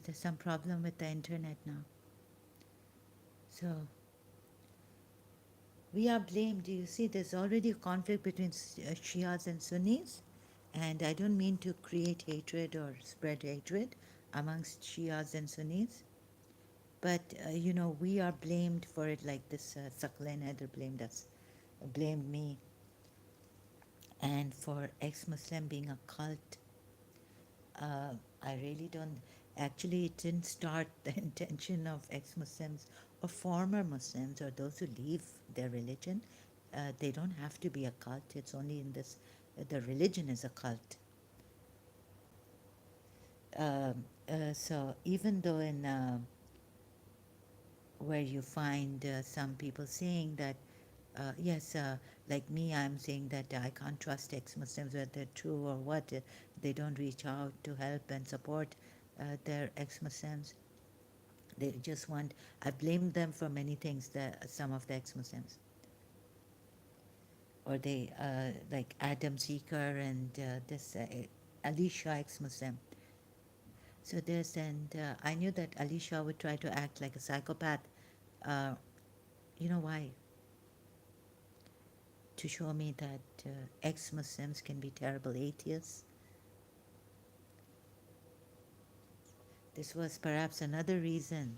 there's some problem with the internet now. So we are blamed. You see, there's already a conflict between Shias and Sunnis, and I don't mean to create hatred or spread hatred amongst Shias and Sunnis, but we are blamed for it, like this Saklan Heather blamed us, blamed me, and for ex-Muslim being a cult. I really don't. Actually, it didn't start the intention of ex-Muslims or former Muslims or those who leave their religion. They don't have to be a cult. It's only in this, the religion is a cult. So even though in where you find some people saying that, yes, like me, I'm saying that I can't trust ex-Muslims, whether they're true or what. They don't reach out to help and support their ex-Muslims. They just want. I blame them for many things. Some of the ex-Muslims, or they like Adam Seeker and this Ex-Shia ex-Muslim. So there's and I knew that Ex-Shia would try to act like a psychopath. Uh, you know why? To show me that ex-Muslims can be terrible atheists. This was perhaps another reason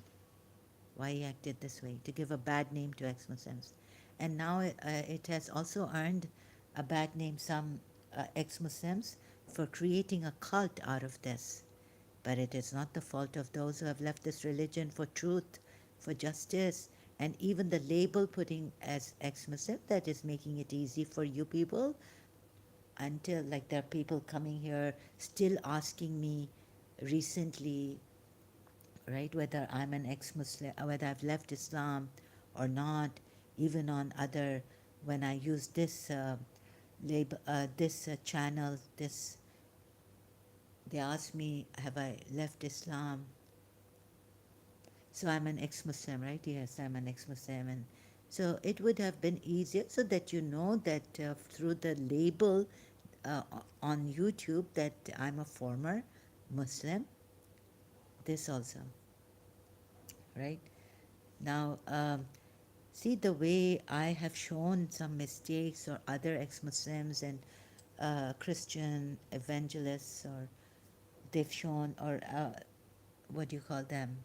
why he acted this way, to give a bad name to ex-Muslims. And now it has also earned a bad name, some ex-Muslims, for creating a cult out of this. But it is not the fault of those who have left this religion for truth, for justice, and even the label putting as ex-Muslim, that is making it easy for you people, until like there are people coming here still asking me recently, right, whether I'm an ex-Muslim, whether I've left Islam or not, even on other, when I use this label, this channel, this, they ask me, have I left Islam? So I'm an ex-Muslim, right? Yes, I'm an ex-Muslim. And so it would have been easier so that you know that through the label uh, on YouTube that I'm a former Muslim, this also, right? Now, see the way I have shown some mistakes, or other ex-Muslims and Christian evangelists, or they've shown, or what do you call them?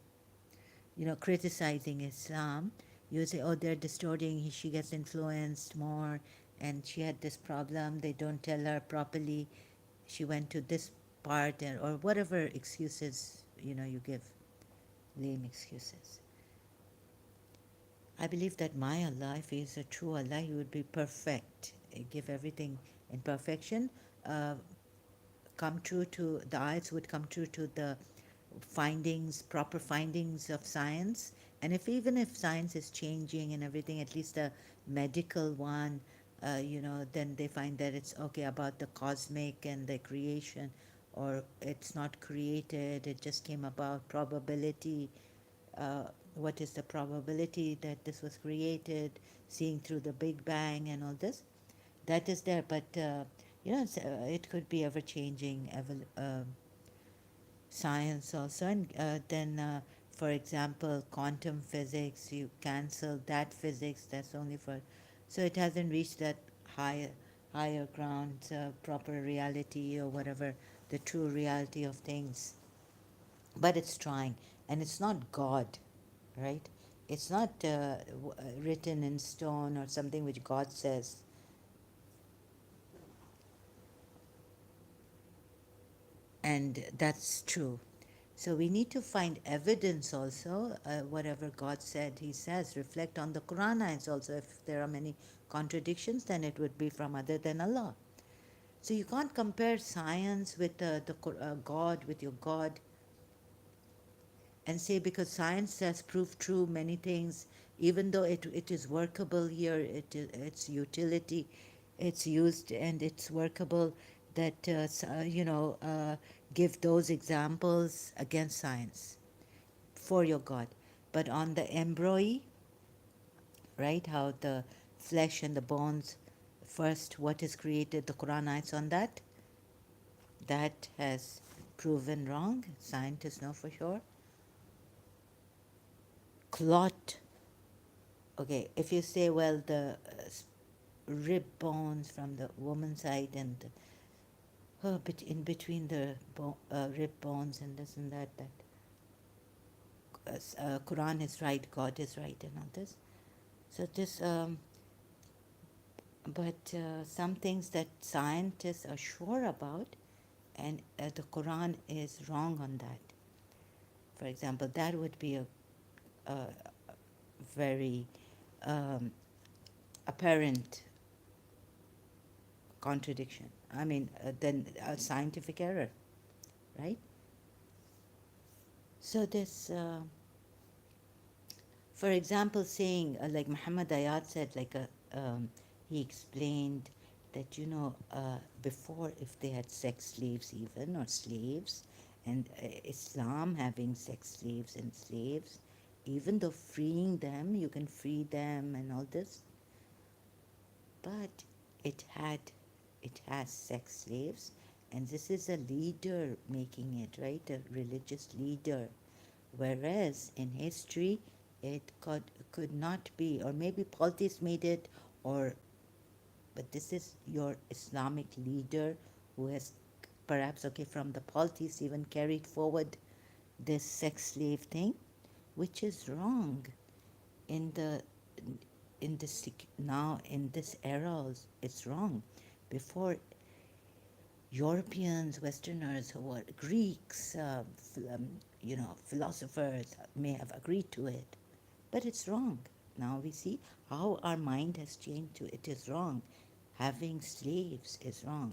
Criticizing Islam. You say, oh, they're distorting, she gets influenced more, and she had this problem, they don't tell her properly, she went to this part, or whatever excuses, you give, lame excuses. I believe that my Allah, if He is a true Allah, He would be perfect, give everything in perfection, uh, come true to, the ayats would come true to the findings, proper findings of science. And even if science is changing and everything, at least the medical one, then they find that it's okay about the cosmic and the creation, or it's not created, it just came about, probability. What is the probability that this was created, seeing through the Big Bang and all this? That is there, but it could be ever changing, science also. And then for example, quantum physics, you cancel that physics, that's only for, so it hasn't reached that higher ground, proper reality, or whatever, the true reality of things. But it's trying, and it's not God, right? It's not written in stone or something which God says. And that's true. So we need to find evidence also. Whatever God said, He says, reflect on the Quran ayats also. If there are many contradictions, then it would be from other than Allah. So you can't compare science with God, with your God, and say because science has proved true many things, even though it is workable here, its utility, it's used and it's workable, that give those examples against science for your God. But on the embroidery, right, how the flesh and the bones, first what is created, the Quran ayats on that has proven wrong. Scientists know for sure. clot. Okay, if you say, well, the rib bones from the woman's side and in between the rib bones and this and that, Quran is right, God is right, and all this. So this, but some things that scientists are sure about, and the Quran is wrong on that. For example, that would be a very um, apparent contradiction. I mean, then a scientific error, right? So this, for example, saying like Muhammad Ayat said, he explained that before, if they had sex slaves even or slaves, and Islam having sex slaves and slaves, even though freeing them, you can free them and all this, but it had it has sex slaves, and this is a leader making it, right, a religious leader, whereas in history it could not be, or maybe politics made it, or but this is your Islamic leader who has perhaps, okay, from the politics even carried forward this sex slave thing, which is wrong in the in this now in this era. It's wrong. Before, Europeans, Westerners who were Greeks, philosophers may have agreed to it, but it's wrong. Now we see how our mind has changed to it is wrong. Having slaves is wrong.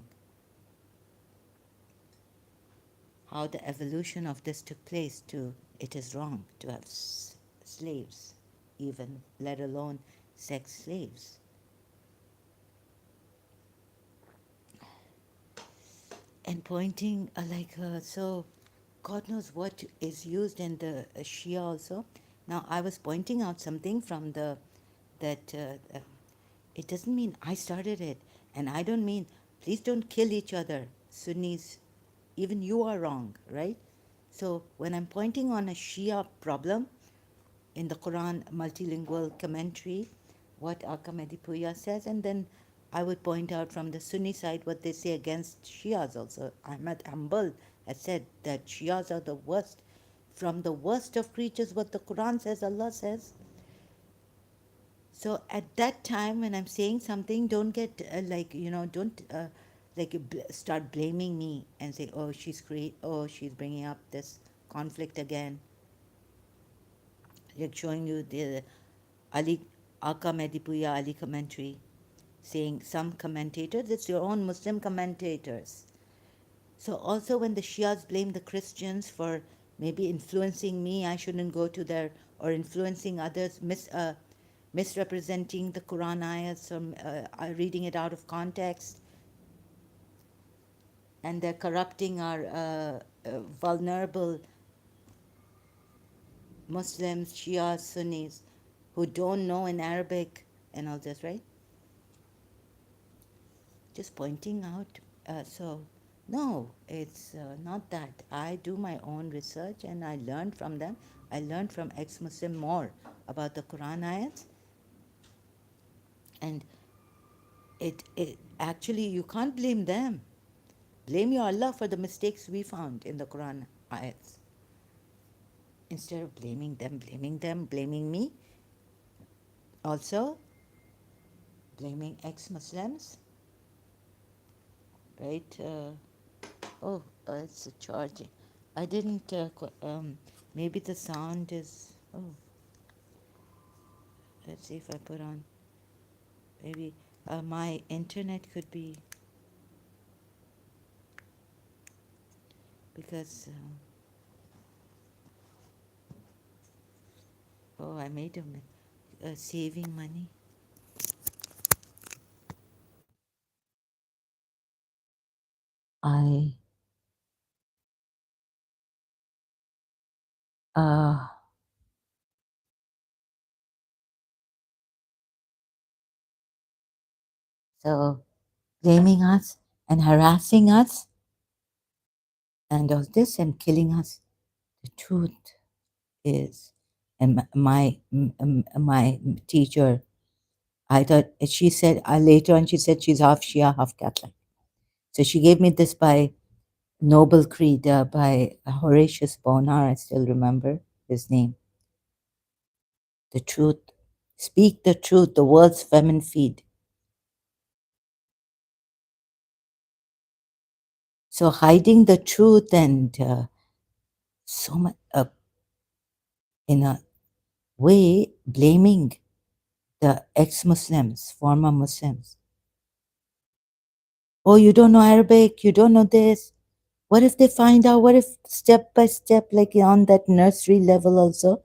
How the evolution of this took place to it is wrong to have slaves, even let alone sex slaves. And pointing so God knows what is used in the Shia also. Now I was pointing out something from the that it doesn't mean I started it, and I don't mean please don't kill each other, Sunnis. Even you are wrong, right? So when I'm pointing on a Shia problem in the Quran multilingual commentary, what Al-Kamedi Puya says, and then I would point out from the Sunni side what they say against Shias also. Ahmad Hanbal has said that Shias are the worst, from the worst of creatures, what the Quran says, Allah says. So at that time when I'm saying something, don't get don't start blaming me and say, oh, she's great, oh, she's bringing up this conflict again. Like showing you the Ali Aka Medipuya Ali commentary, saying some commentators, it's your own Muslim commentators. So also when the Shias blame the Christians for maybe influencing me, I shouldn't go to their, or influencing others, misrepresenting the Quran ayahs, or reading it out of context, and they're corrupting our vulnerable Muslims, Shias, Sunnis, who don't know in Arabic and all this, right? Just pointing out. No, it's not that. I do my own research and I learn from them. I learned from ex-Muslim more about the Quran ayats, and it actually, you can't blame them. Blame your Allah for the mistakes we found in the Quran ayats. Instead of blaming me, also blaming ex-Muslims, right? It's charging. I didn't, maybe the sound is, let's see if I put on, maybe my internet could be, because, I made saving money. I, uh, so blaming us and harassing us and all this and killing us. The truth is, And my teacher, I thought she said later on she said she's half Shia, half Catholic. So she gave me this by Noble Creed by Horatius Bonar. I still remember his name. The truth, speak the truth. The world's famine feed. So hiding the truth and so much in a way blaming the ex-Muslims, former Muslims. Oh, you don't know Arabic, you don't know this. What if they find out? What if step by step, like on that nursery level also,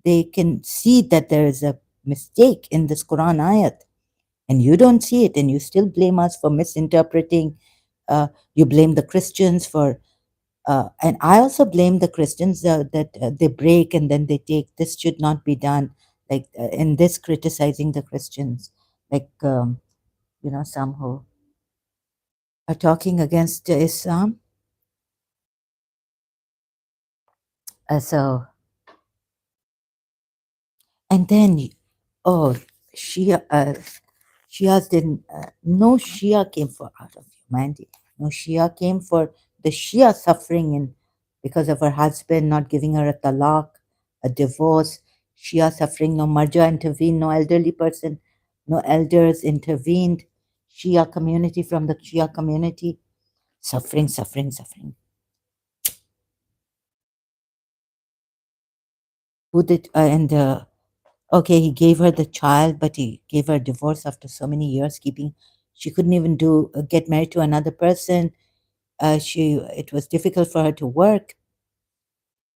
they can see that there is a mistake in this Quran ayat and you don't see it and you still blame us for misinterpreting. You blame the Christians for, and I also blame the Christians that they break and then they take, this should not be done. Like in this criticizing the Christians, like, some who are talking against Islam. So, and then, oh, Shia, Shias didn't, no Shia came for out of humanity. No Shia came for the Shia suffering in because of her husband not giving her a talaq, a divorce. Shia suffering, no marja intervened, no elderly person, no elders intervened. Shia community from the Shia community, suffering, suffering, suffering. Who did, and okay, he gave her the child, but he gave her a divorce after so many years, keeping, she couldn't even do, get married to another person. It was difficult for her to work,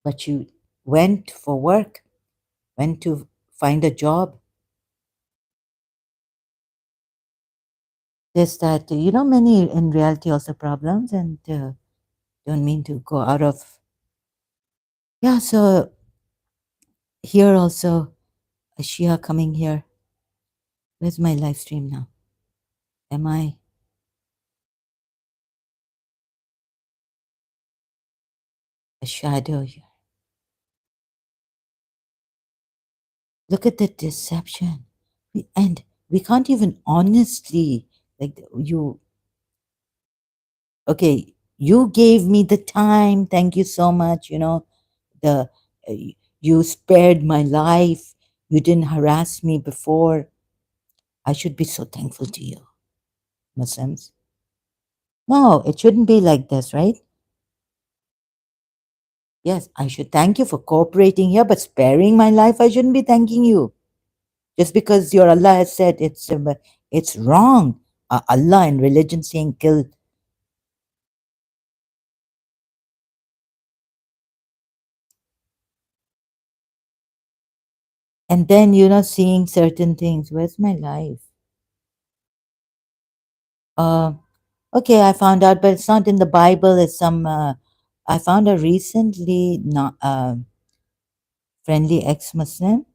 but she went for work, went to find a job. There's that, many in reality also problems, and don't mean to go out of. Yeah, so here also, a Shia coming here. Where's my live stream now? Am I a shadow here? Look at the deception. And we can't even honestly, like, okay, you gave me the time. Thank you so much. The uh, you spared my life. You didn't harass me before. I should be so thankful to you, Muslims. No, it shouldn't be like this, right? Yes, I should thank you for cooperating here, but sparing my life, I shouldn't be thanking you. Just because your Allah has said it's wrong. Allah and religion saying kill. And then, seeing certain things. Where's my life? Uh, okay, I found out, but it's not in the Bible. It's some, I found a recently not, friendly ex-Muslim,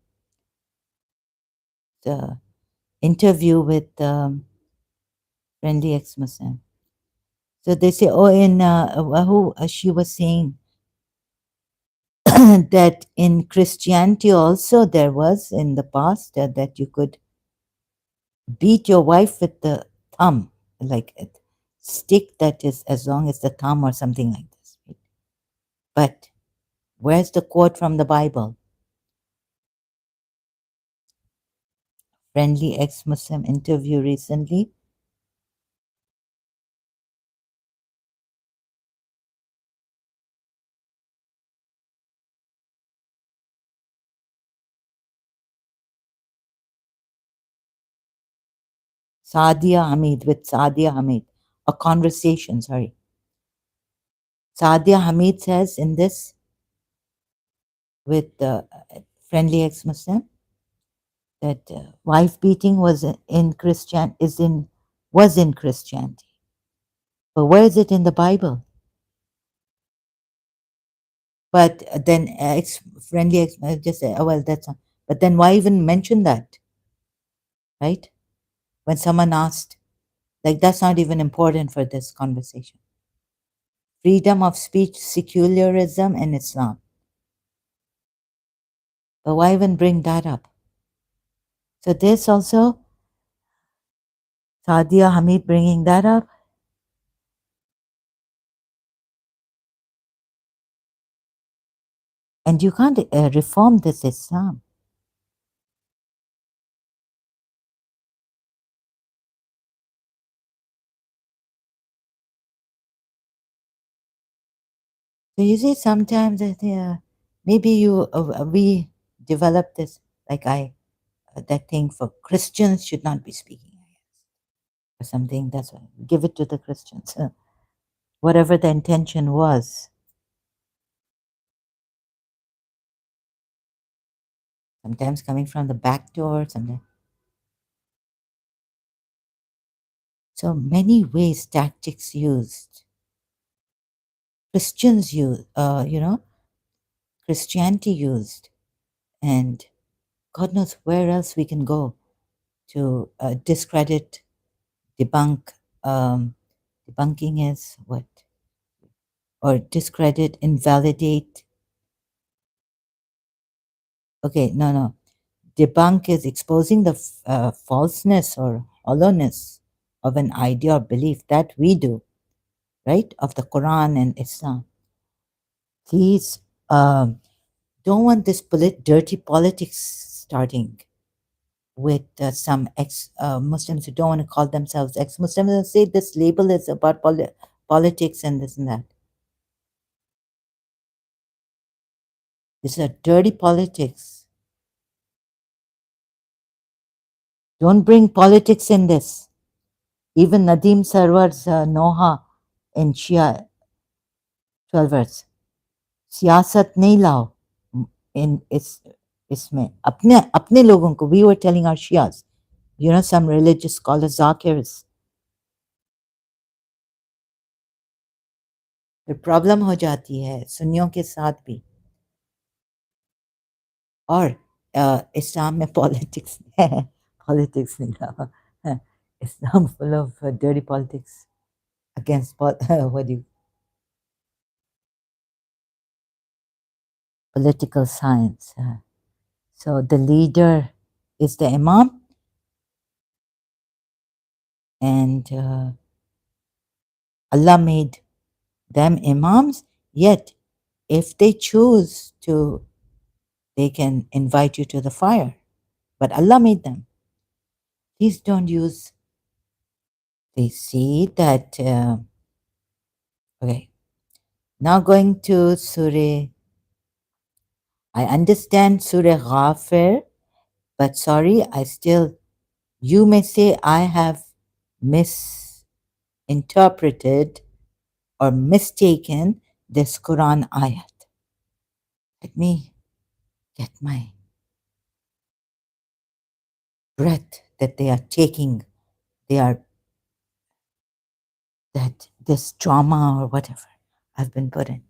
the interview with friendly ex-Muslim. So they say, oh, in who she was saying that in Christianity also there was in the past that you could beat your wife with the thumb, like a stick that is as long as the thumb or something like this. Right? But where's the quote from the Bible? Friendly ex-Muslim interview recently. Saadia Hamid, with Saadia Hamid. A conversation, sorry. Saadia Hamid says in this with the friendly ex-Muslim that wife beating was in Christianity. But where is it in the Bible? But then friendly ex just say, oh well, that's not. But then why even mention that, right? When someone asked, like that's not even important for this conversation. Freedom of speech, secularism, and Islam. But why even bring that up? So this also, Sadia Hamid bringing that up. And you can't reform this Islam. So you see, sometimes maybe we develop this, like that thing for Christians should not be speaking or something. That's why give it to the Christians, whatever the intention was. Sometimes coming from the back door, sometimes. So many ways tactics used. Christians use, Christianity used, and God knows where else we can go to discredit, debunk. Debunking is what? Or discredit, invalidate. Okay, no. Debunk is exposing the falseness or hollowness of an idea or belief that we do, right? Of the Quran and Islam. Please don't want this dirty politics starting with some ex-Muslims who don't want to call themselves ex-Muslims and say this label is about politics and this and that. This is a dirty politics. Don't bring politics in this. Even Nadeem Sarwar's Noha in Shia 12 verse. सियासत नहीं लाओ in इसमें अपने लोगों को. We were telling our Shias, some religious scholars, Zakirs, फिर problem हो जाती है सुन्नियों के साथ भी. और इस्लाम में पॉलिटिक्स है, पॉलिटिक्स नहीं रहा. Islam full of dirty politics against what do you political science. So the leader is the imam, and Allah made them imams. Yet, if they choose to, they can invite you to the fire. But Allah made them. Please don't use. They see that. Okay. Now going to Surah. I understand Surah Ghafir, but sorry, you may say I have misinterpreted or mistaken this Quran ayat. Let me get my breath that they are taking. They are that this trauma or whatever I've been put in.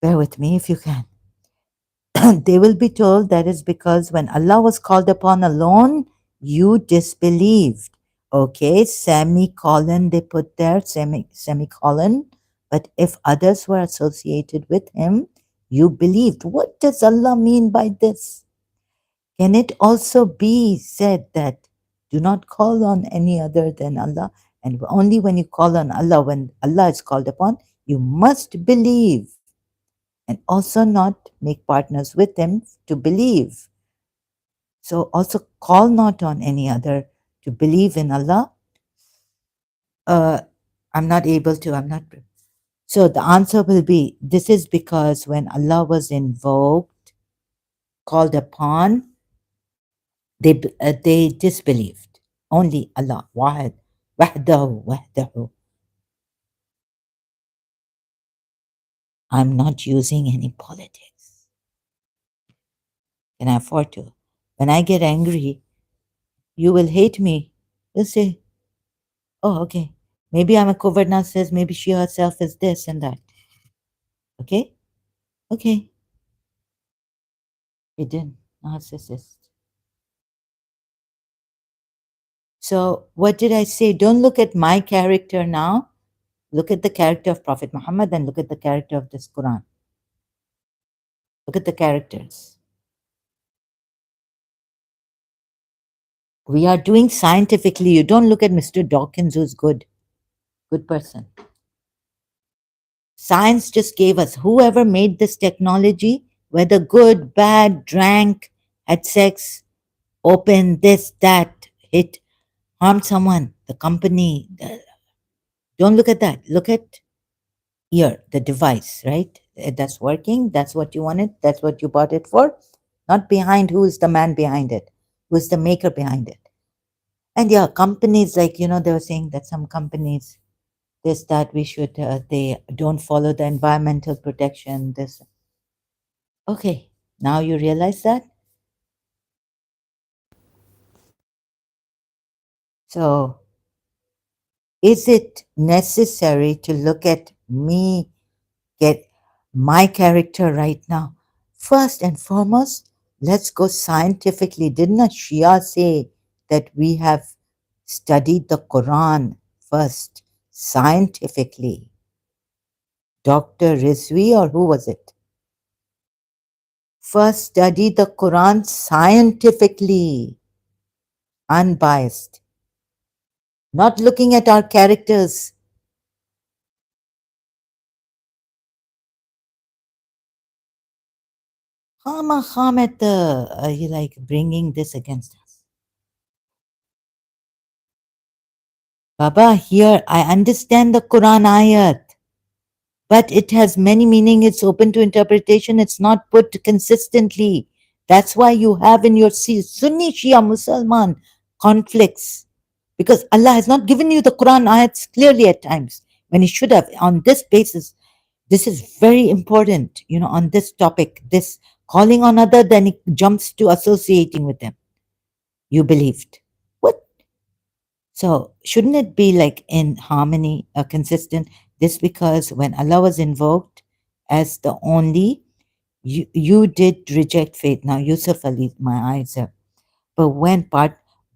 Bear with me if you can. They will be told that is because when Allah was called upon alone, you disbelieved. Okay, semicolon, they put there, semicolon. But if others were associated with him, you believed. What does Allah mean by this? Can it also be said that do not call on any other than Allah? And only when you call on Allah, when Allah is called upon, you must believe and also not make partners with him to believe. So also call not on any other to believe in Allah. I'm not able to, I'm not. So the answer will be this is because when Allah was invoked, called upon, they disbelieved. Only Allah, Wahid, Wahdahu, Wahdahu. I'm not using any politics. Can I afford to? When I get angry, you will hate me. You'll say, oh, okay. Maybe I'm a covert narcissist. Maybe she herself is this and that. Okay? Okay. Hidden narcissist. So, what did I say? Don't look at my character now. Look at the character of Prophet Muhammad and look at the character of this Quran. Look at the characters. We are doing scientifically. You don't look at Mr. Dawkins, who's good person. Science just gave us whoever made this technology, whether good, bad, drank, had sex, open, this, that, hit, harmed someone, the company. Don't look at that. Look at here, the device, right? That's working. That's what you wanted. That's what you bought it for. Not behind who is the man behind it, who is the maker behind it. And yeah, companies like, they were saying that some companies, this, that we should, they don't follow the environmental protection, this. Okay, now you realize that? So, is it necessary to look at me, get my character right now? First and foremost, let's go scientifically. Didn't a Shia say that we have studied the Quran first scientifically? Dr. Rizvi, or who was it? First study the Quran scientifically, unbiased, not looking at our characters. Hamet, you like bringing this against us. Baba, here I understand the Quran ayat, but it has many meaning. It's open to interpretation. It's not put consistently. That's why you have in your Sunni Shia Musliman conflicts, because Allah has not given you the Quran ayats clearly at times when He should have. On this basis, this is very important, on this topic, this calling on other, then it jumps to associating with them. You believed. What? So, shouldn't it be like in harmony, consistent? This because when Allah was invoked as the only, you did reject faith. Now, Yusuf Ali, my eyes are. But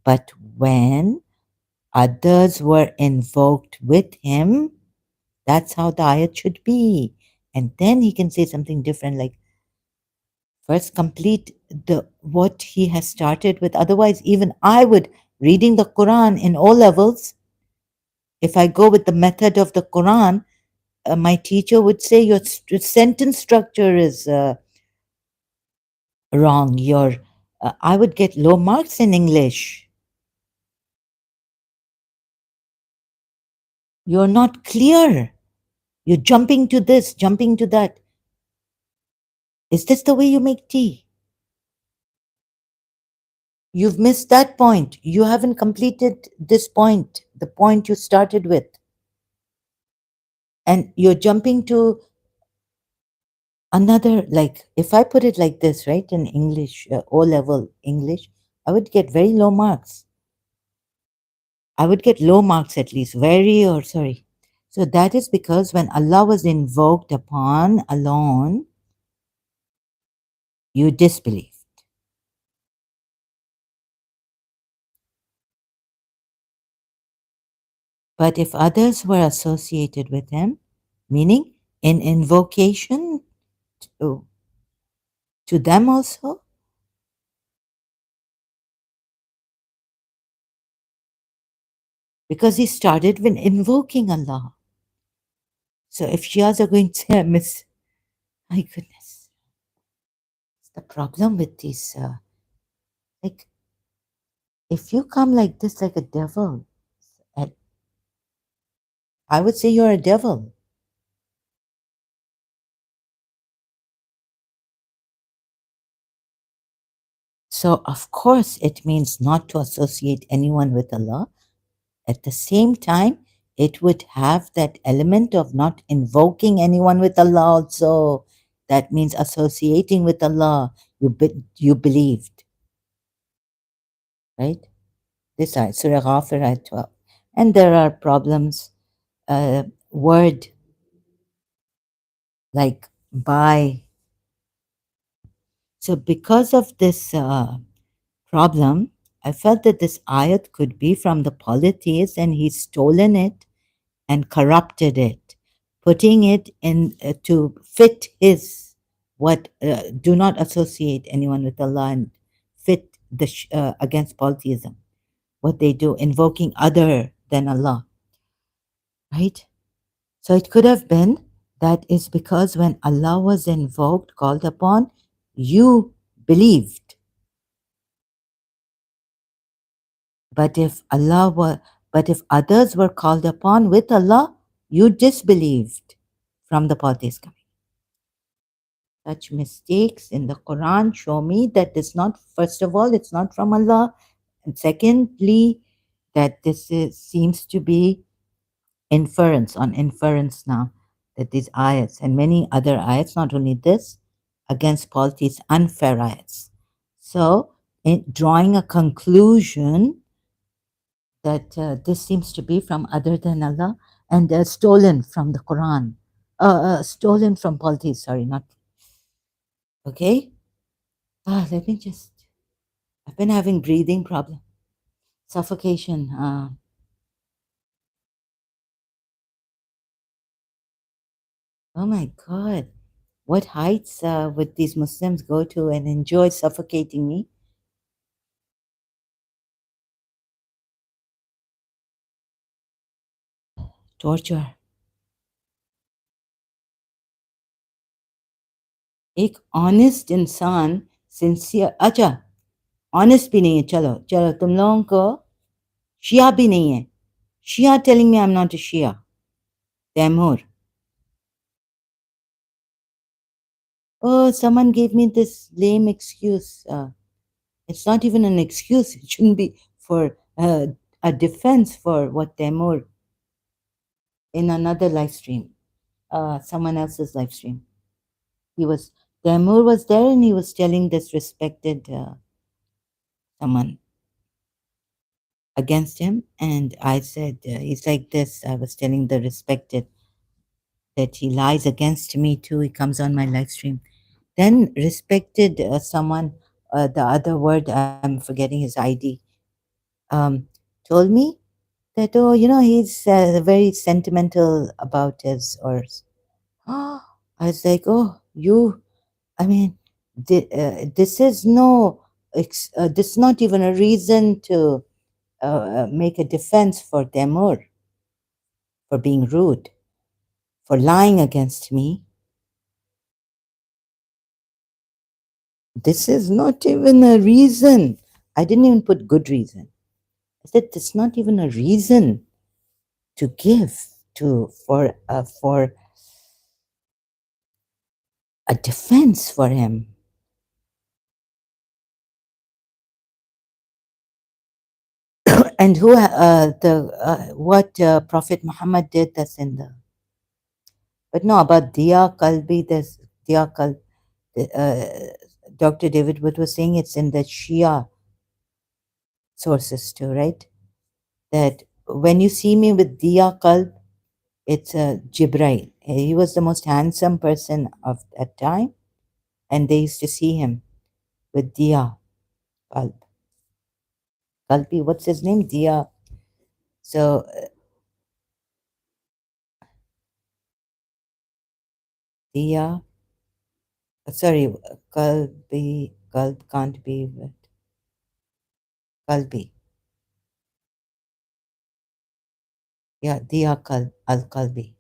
but when others were invoked with him, that's how the ayat should be. And then he can say something different, like first complete the what he has started with. Otherwise, even I would, reading the Quran in O levels, if I go with the method of the Quran, my teacher would say your sentence structure is wrong. Your I would get low marks in English. You're not clear. You're jumping to this, jumping to that. Is this the way you make tea? You've missed that point. You haven't completed this point, the point you started with. And you're jumping to another, like, if I put it like this, right, in English, O level English, I would get very low marks. I would get low marks at least, very, or sorry. So that is because when Allah was invoked upon alone, you disbelieve. But if others were associated with him, meaning in invocation to, to them also, because he started with invoking Allah. So if Shias are going to say, Miss, my goodness, it's the problem with these, like, if you come like this, like a devil, and I would say you're a devil. So, of course, it means not to associate anyone with Allah. At the same time, it would have that element of not invoking anyone with Allah also. That means associating with Allah. You believed, right? This ayat, Surah Ghafir, ayat 12. And there are problems. Word like by. So, because of this problem, I felt that this ayat could be from the polytheist and he's stolen it and corrupted it, putting it in to fit his what do not associate anyone with Allah and fit against polytheism. What they do, invoking other than Allah, right? So it could have been that is because when Allah was invoked, called upon, you believed. But if but if others were called upon with Allah, you disbelieved from the polytheist coming. Such mistakes in the Quran show me that it's not, first of all, it's not from Allah. And secondly, that seems to be inference on inference now, that these ayats and many other ayats, not only this, against polytheists, unfair ayats. So, in drawing a conclusion that this seems to be from other than Allah and stolen from the Quran, stolen from polytheists, sorry, not, okay? Let me just, I've been having breathing problem, suffocation. Oh my God. What heights would these Muslims go to and enjoy suffocating me? Torture. एक honest इंसान sincere अच्छा honest भी नहीं है चलो चलो तुम लोगों को शिया भी नहीं है शिया telling me I am not a शिया Taimur oh someone gave me this lame excuse it's not even an excuse it shouldn't be for a defense for what Taimur in another live stream someone else's live stream he was Taimur was there and he was telling this respected someone against him. And I said, he's like this. I was telling the respected that he lies against me too. He comes on my live stream. Then respected someone, the other word, I'm forgetting his ID, um, told me that, oh, he's very sentimental about his, or, I was like, oh, I mean, this is this is not even a reason to make a defense for Temur for being rude, for lying against me. This is not even a reason. I didn't even put good reason. I said it's not even a reason to give for a defense for him. And who the what Prophet Muhammad did, that's in the, but no, about Diya Kalbi, there's Diya Kalb. Dr. David Wood was saying it's in the Shia sources too, right? That when you see me with Diya Kalb, it's Jibrail. He was the most handsome person of that time, and they used to see him with Diya Kalb. Kalbi, what's his name? Diya. So, Diya, sorry, Kalb can't be with Kalbi. Yeah, Diya Kalb, Al Kalbi.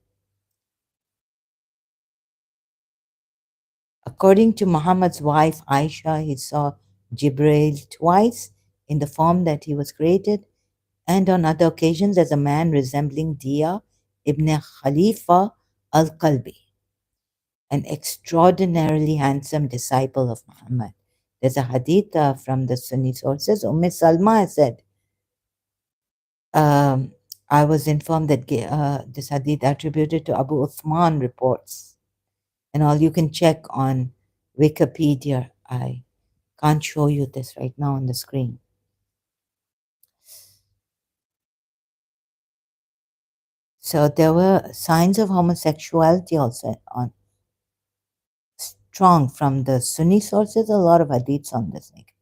According to Muhammad's wife Aisha, he saw Jibril twice in the form that he was created, and on other occasions as a man resembling Diya ibn Khalifa al Kalbi, an extraordinarily handsome disciple of Muhammad. There's a hadith from the Sunni sources. Salma said, I was informed that this hadith attributed to Abu Uthman reports, and all you can check on Wikipedia. I can't show you this right now on the screen. So there were signs of homosexuality also on strong from the Sunni sources. A lot of hadiths on this. Like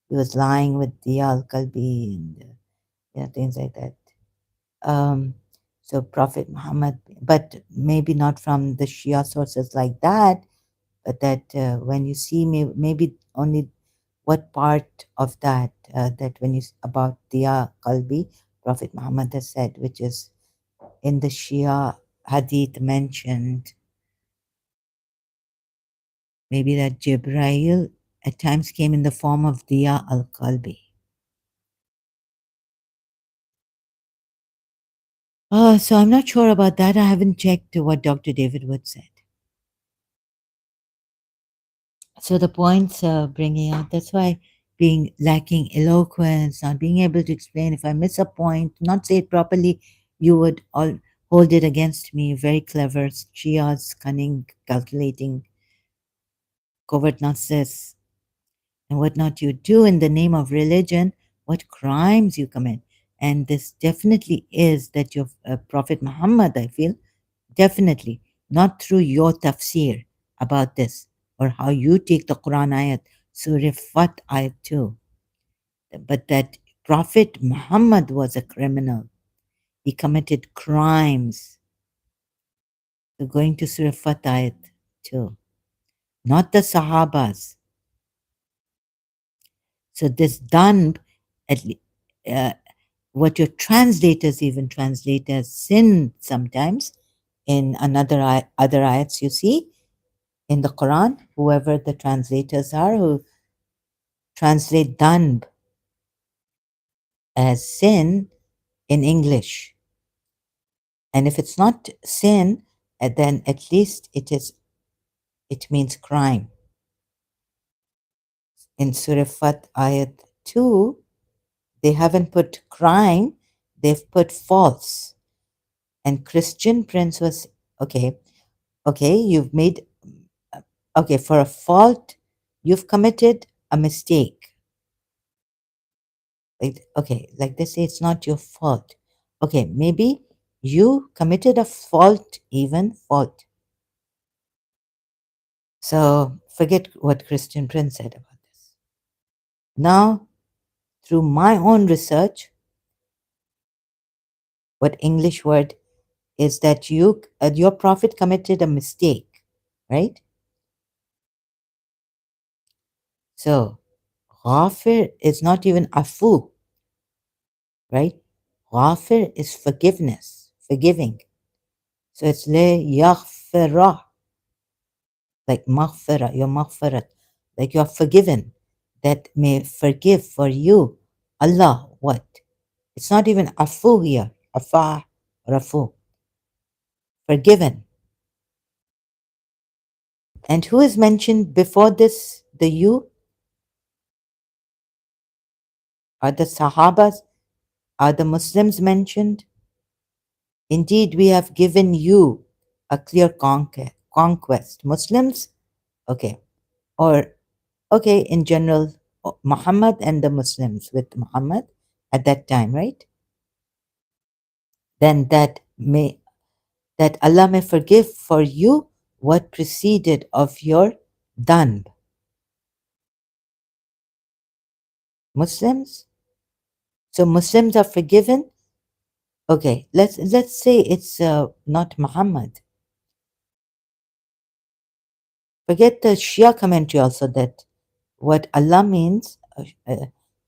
he was lying with Diya al-Kalbi and things like that. So Prophet Muhammad, but maybe not from the Shia sources like that, but that when you see maybe only what part of that that when you about Diya Qalbi, Prophet Muhammad has said, which is in the Shia hadith mentioned, maybe that Jibrail at times came in the form of Diya al Qalbi. So I'm not sure about that. I haven't checked what Dr. David Wood said. So the points bringing out, that's why being lacking eloquence, not being able to explain, if I miss a point, not say it properly, you would all hold it against me. Very clever, Shia's cunning, calculating, covert nonsense, and whatnot you do in the name of religion, what crimes you commit. And this definitely is that your Prophet Muhammad, I feel, definitely, not through your tafsir about this or how you take the Quran ayat, Surah Fat ayat 2, but that Prophet Muhammad was a criminal. He committed crimes. So going to Surah Fat ayat 2, not the Sahabas. So this dhanb, at uh, what your translators even translate as sin sometimes in other ayats you see in the Quran, whoever the translators are who translate dhanb as sin in English. And if it's not sin, then at least it means crime. In Surah Fat ayat 2, they haven't put crime, they've put false. And Christian Prince was okay, you've made okay, for a fault, you've committed a mistake. Like, okay, like they say, it's not your fault. Okay, maybe you committed a fault, even fault. So forget what Christian Prince said about this. Now, through my own research, what English word is that your prophet committed a mistake, right? So, ghafir is not even afu, right? Ghafir is forgiveness, forgiving. So it's le yaghfirah, like maghfirah, your maghfirat, like you're forgiven, that may forgive for you. Allah, what? It's not even afu here, afa, rafu, forgiven. And who is mentioned before this? The you? Are the Sahabas? Are the Muslims mentioned? Indeed, we have given you a clear conquest. Muslims? Okay. Or, okay, in general, Muhammad and the Muslims with Muhammad at that time, right? Then that Allah may forgive for you what preceded of your dhanb. Muslims? So Muslims are forgiven. Okay, let's say it's not Muhammad. Forget the Shia commentary also that what Allah means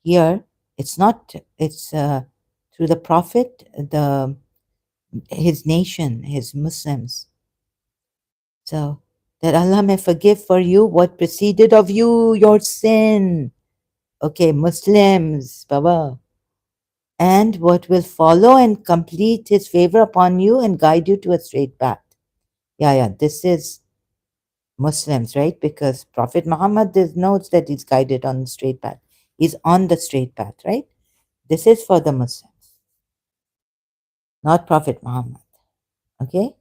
here, it's not, it's through the Prophet, his nation, his Muslims. So that Allah may forgive for you what preceded of you, your sin. Okay, Muslims, Baba. And what will follow and complete his favor upon you and guide you to a straight path. Yeah, this is Muslims, right? Because Prophet Muhammad knows that he's guided on the straight path. He's on the straight path, right? This is for the Muslims, not Prophet Muhammad. Okay?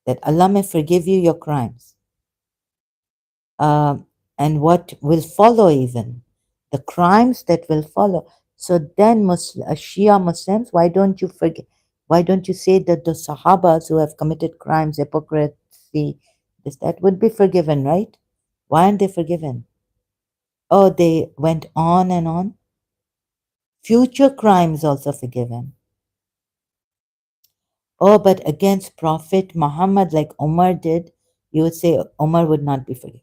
That Allah may forgive you your crimes. And what will follow, even the crimes that will follow. So then, Shia Muslims, why don't you forget? Why don't you say that the Sahabas who have committed crimes, hypocrisy, this that would be forgiven, right? Why aren't they forgiven? Oh, they went on and on. Future crimes also forgiven. Oh, but against Prophet Muhammad, like Umar did, You would say Omar would not be forgiven.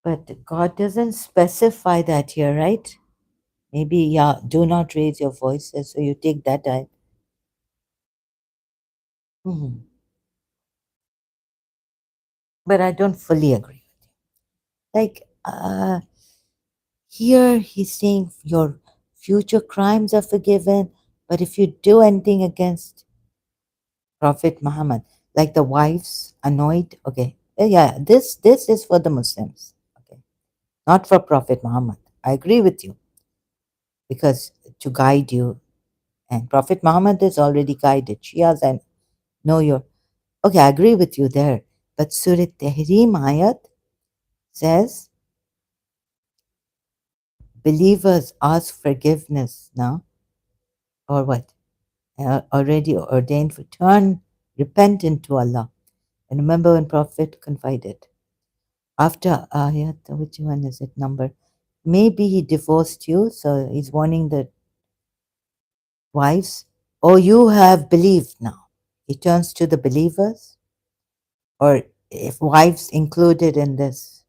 But God doesn't specify that here, right? Maybe, yeah, do not raise your voices. So you take that out. Mhm. But I don't fully agree. Like, here he's saying your future crimes are forgiven, but if you do anything against Prophet Muhammad, like the wives annoyed, okay, yeah, this is for the Muslims, okay, not for Prophet Muhammad. I agree with you because to guide you, and Prophet Muhammad is already guided. Shias and know your okay. I agree with you there, but Surah Tahrim ayat says believers ask forgiveness now or what? Already ordained for turn, repent into Allah. And remember when Prophet confided after ayat, which one is it number? Maybe he divorced you, so he's warning the wives. Oh, you have believed now. He turns to the believers, or if wives included in this.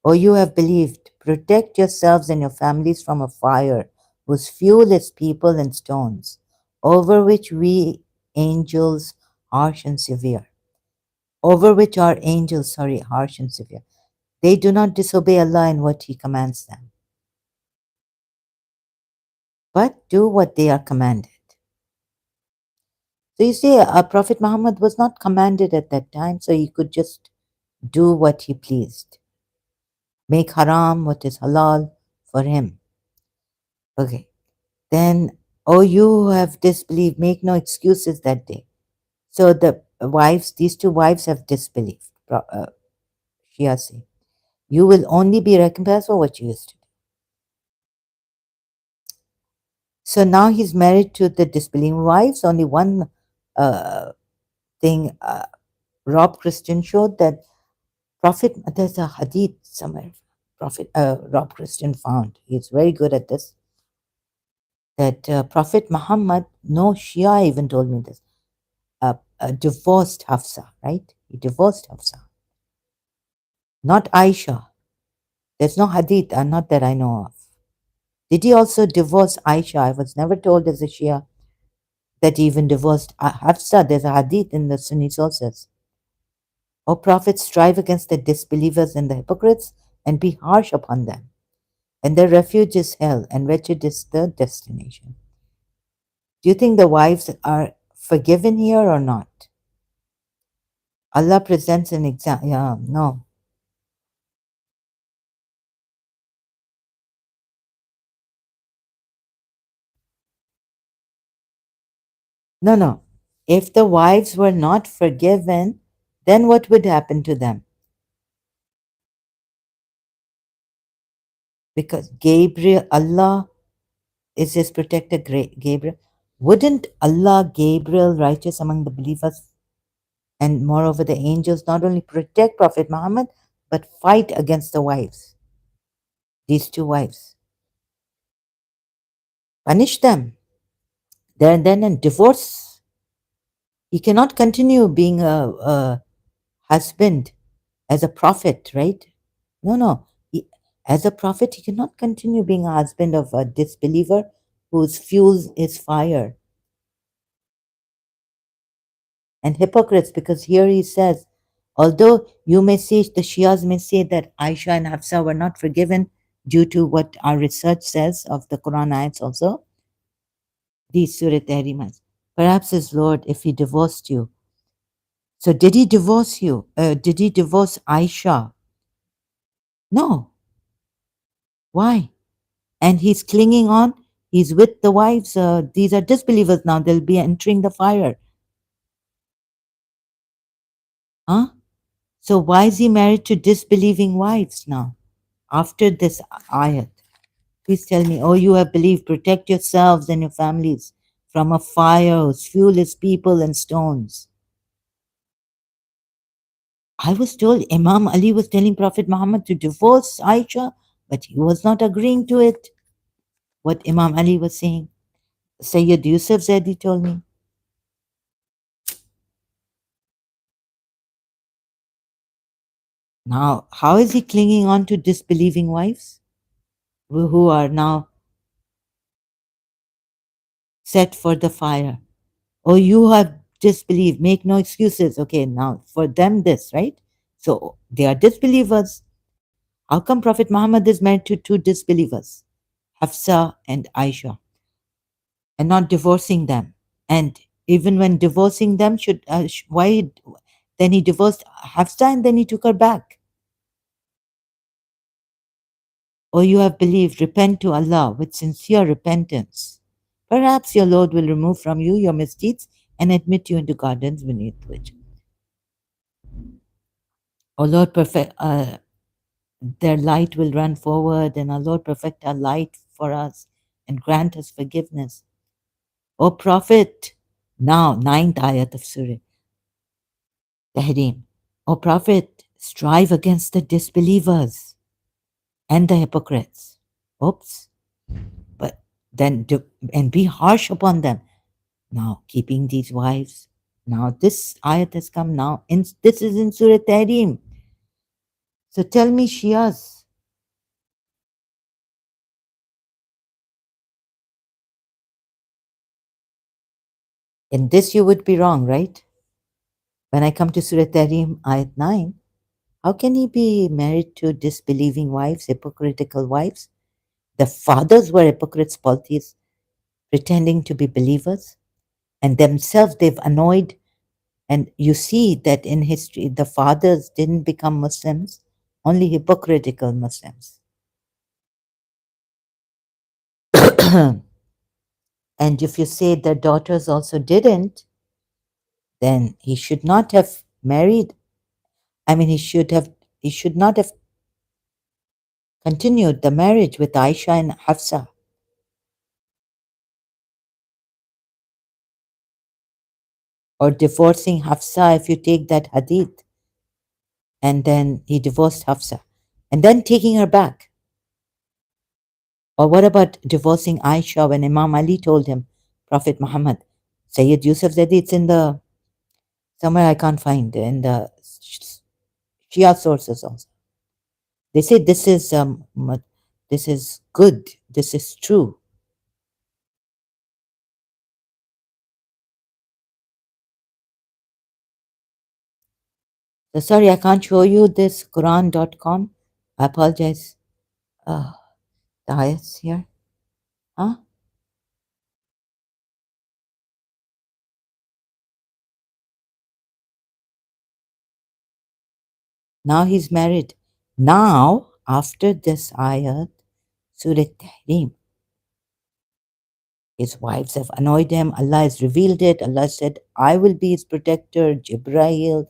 Oh, you have believed. Protect yourselves and your families from a fire whose fuel is people and stones, over which we angels harsh and severe. Over which our angels, sorry, harsh and severe. They do not disobey Allah in what He commands them, but do what they are commanded. So you see, Prophet Muhammad was not commanded at that time, so he could just do what he pleased, make haram what is halal for him. Okay, then, oh, you have disbelieved, make no excuses that day. So the wives, these two wives have disbelieved. Shia say, you will only be recompensed for what you used to do. So now he's married to the disbelieving wives. Only one uh, thing Rob Christian showed that Prophet, there's a hadith somewhere, Prophet Rob Christian found. He's very good at this. That Prophet Muhammad, no Shia even told me this, divorced Hafsa, right? He divorced Hafsa, not Aisha. There's no hadith, not that I know of. Did he also divorce Aisha? I was never told as a Shia that he even divorced Hafsa. There's a hadith in the Sunni sources. O Prophet, strive against the disbelievers and the hypocrites and be harsh upon them. And their refuge is hell, and wretched is the destination. Do you think the wives are forgiven here or not? Allah presents an example. Yeah, no. No, no. If the wives were not forgiven, then what would happen to them? Because Gabriel, Allah is his protector, Gabriel. Wouldn't Allah, Gabriel, righteous among the believers, and moreover the angels, not only protect Prophet Muhammad, but fight against the wives, these two wives? Punish them. Then and divorce. He cannot continue being a husband as a prophet, right? No, no. As a prophet, he cannot continue being a husband of a disbeliever whose fuels is fire and hypocrites. Because here he says, although you may say, the Shias may say that Aisha and Hafsa were not forgiven due to what our research says of the Quran ayats also, these Surah Tahrimas. Perhaps his Lord, if he divorced you. So did he divorce you? Did he divorce Aisha? No. Why? And he's clinging on. He's with the wives. These are disbelievers now. They'll be entering the fire. Huh? So why is he married to disbelieving wives now? After this ayat, please tell me. Oh, you have believed. Protect yourselves and your families from a fire whose fuel is people and stones. I was told Imam Ali was telling Prophet Muhammad to divorce Aisha, but he was not agreeing to it. What Imam Ali was saying. Sayyid Yusuf Zaidi told me. Now, how is he clinging on to disbelieving wives who are now set for the fire? Oh, you have disbelieved, make no excuses. Okay, now for them, this, right? So they are disbelievers. How come Prophet Muhammad is married to two disbelievers, Hafsa and Aisha, and not divorcing them? And even when divorcing them, why then he divorced Hafsa and then he took her back? Or you have believed, repent to Allah with sincere repentance. Perhaps your Lord will remove from you your misdeeds and admit you into gardens beneath which. O Lord, their light will run forward, and our Lord perfect our light for us and grant us forgiveness. O Prophet, now ninth ayat of Surah Tahrim. O Prophet, strive against the disbelievers and the hypocrites. Oops. But then and be harsh upon them. Now, keeping these wives. Now, this ayat has come now. This is in Surah Tahrim. So tell me, Shias, in this you would be wrong, right? When I come to Surah Tahrim, ayat 9, how can he be married to disbelieving wives, hypocritical wives? The fathers were hypocrites, polytheists, pretending to be believers, and themselves they've annoyed. And you see that in history, the fathers didn't become Muslims, only hypocritical Muslims. And if you say their daughters also didn't, then he should not have married. I mean, he should not have continued the marriage with Aisha and Hafsa, or divorcing Hafsa if you take that hadith. And then he divorced Hafsa and then taking her back. Or what about divorcing Aisha when Imam Ali told him, Prophet Muhammad, Sayyid Yusuf said it's in the somewhere I can't find in the Shia sources also. They say this is good, this is true. So sorry, I can't show you this Quran.com. I apologize. Uh, the ayats here. Huh? Now he's married. Now, after this ayat, Surah Tahrim, his wives have annoyed him. Allah has revealed it. Allah said, I will be his protector, Jibrail,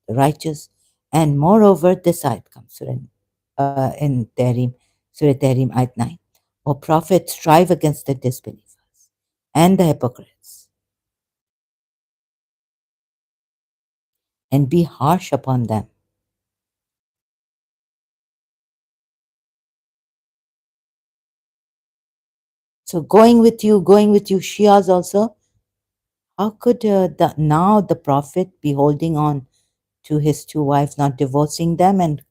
the righteous. And moreover, this ayat comes in Tahrim, Surah Tahrim, ayat 9. O Prophet, strive against the disbelievers and the hypocrites and be harsh upon them. So going with you, Shias also, how could now the Prophet be holding on to his two wives, not divorcing them and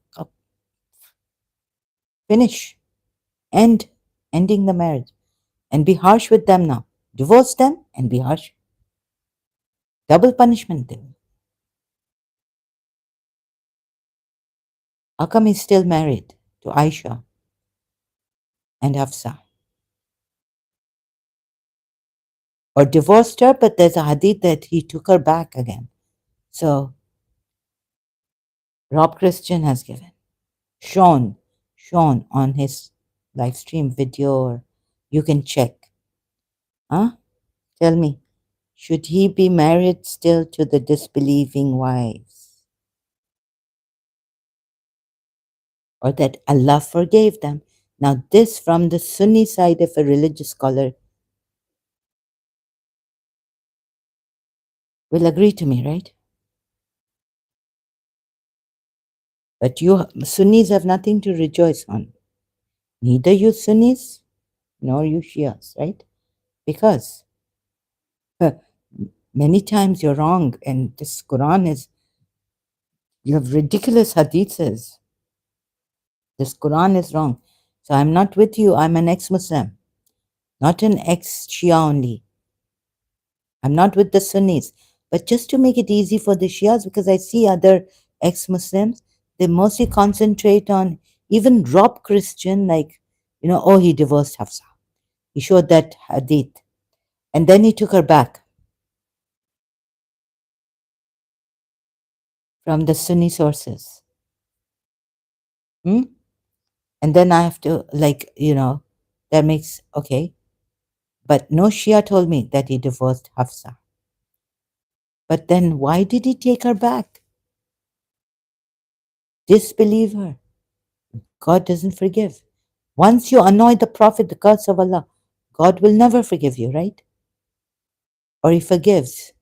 finish, end, ending the marriage and be harsh with them now? Divorce them and be harsh. Double punishment them. How come he's still married to Aisha and Hafsa? Or divorced her, but there's a hadith that he took her back again. So Rob Christian has given, shown on his live stream video, or you can check. Huh? Tell me, should he be married still to the disbelieving wives? Or that Allah forgave them? Now, this from the Sunni side of a religious scholar will agree to me, right? But you Sunnis have nothing to rejoice on. Neither you Sunnis nor you Shias, right? Because Uh, Many times you're wrong, and this Quran is, you have ridiculous hadiths. This Quran is wrong. So I'm not with you. I'm an ex Muslim, not an ex Shia only. I'm not with the Sunnis. But just to make it easy for the Shias, because I see other ex Muslims, they mostly concentrate on even Rob Christian, like, oh, he divorced Hafsa. He showed that hadith. And then he took her back from the Sunni sources. Hmm? And then I have to, like, that makes, okay. But no Shia told me that he divorced Hafsa. But then why did he take her back? Disbelieve her. God doesn't forgive. Once you annoy the Prophet, the curse of Allah, God will never forgive you, right? Or he forgives.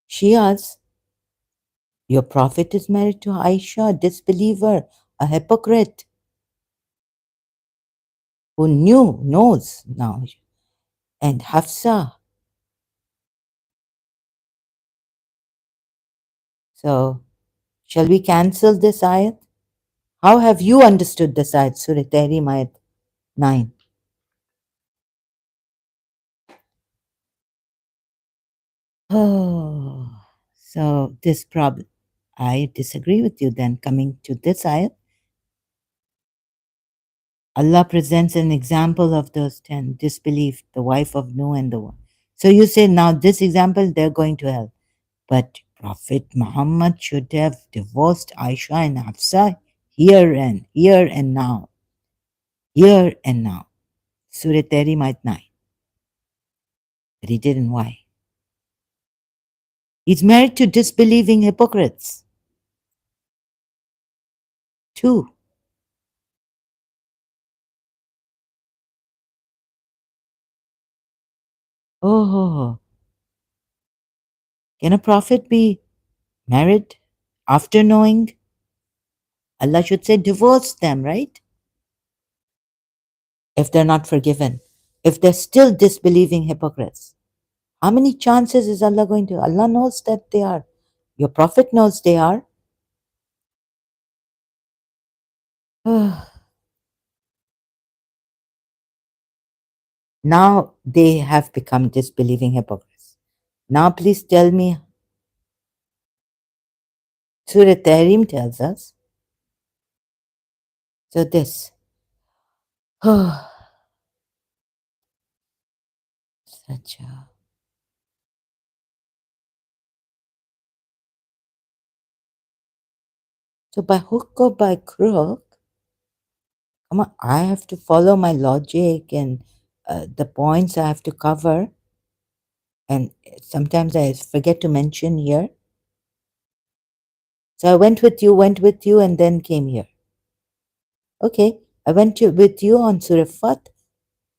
Shias, your Prophet is married to Aisha, a disbeliever, a hypocrite who knows now. And Hafsa. So, shall we cancel this ayat? How have you understood this ayat, Surah Tahrim ayat 9? Oh, so this problem, I disagree with you then. Coming to this ayat, Allah presents an example of those 10 disbelief, the wife of Noah and the one. So you say now this example, they're going to hell. But Prophet Muhammad should have divorced Aisha and Hafsa here and now. Here and now. Surah Tahrim ayat 9. But he didn't. Why? He's married to disbelieving hypocrites. Two. Oh, can a prophet be married after knowing? Allah should say divorce them, right? If they're not forgiven, if they're still disbelieving hypocrites. How many chances is Allah going to? Allah knows that they are. Your prophet knows they are. Now they have become disbelieving hypocrites. Now please tell me, Surah Tahrim tells us, so this. Such a. So by hook or by crook, come on, I have to follow my logic and the points I have to cover. And sometimes I forget to mention here. So I went with you, and then came here. Okay, I with you on Surah Fat.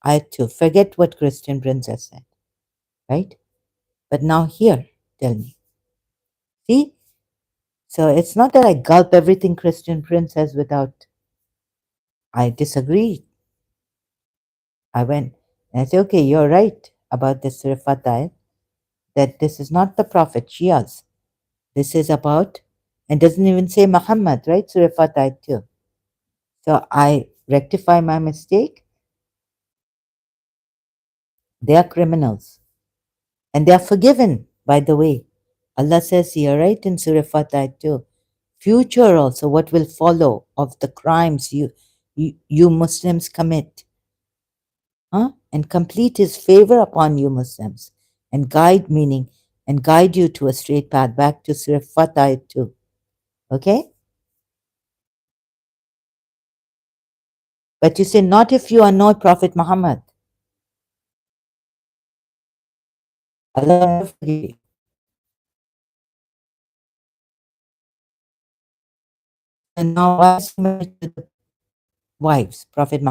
I had to forget what Christian Princess said, right? But now here, tell me. See? So it's not that I gulp everything Christian Prince says without, I disagree. I went and I say, okay, you're right about this Surah Fat ayat, that this is not the Prophet, Shias. This is about, and doesn't even say Muhammad, right? Surah Fat ayat 2. So I rectify my mistake. They are criminals. And they are forgiven, by the way. Allah says here, right, in Surah Fatah 2, future also, what will follow of the crimes you Muslims commit, and complete His favor upon you Muslims, and guide, meaning, and guide you to a straight path, back to Surah Fatah 2. Okay? But you say, not if you are not Prophet Muhammad. Allah will never forgive you. And now, why is he married to the wives, Prophet Muhammad?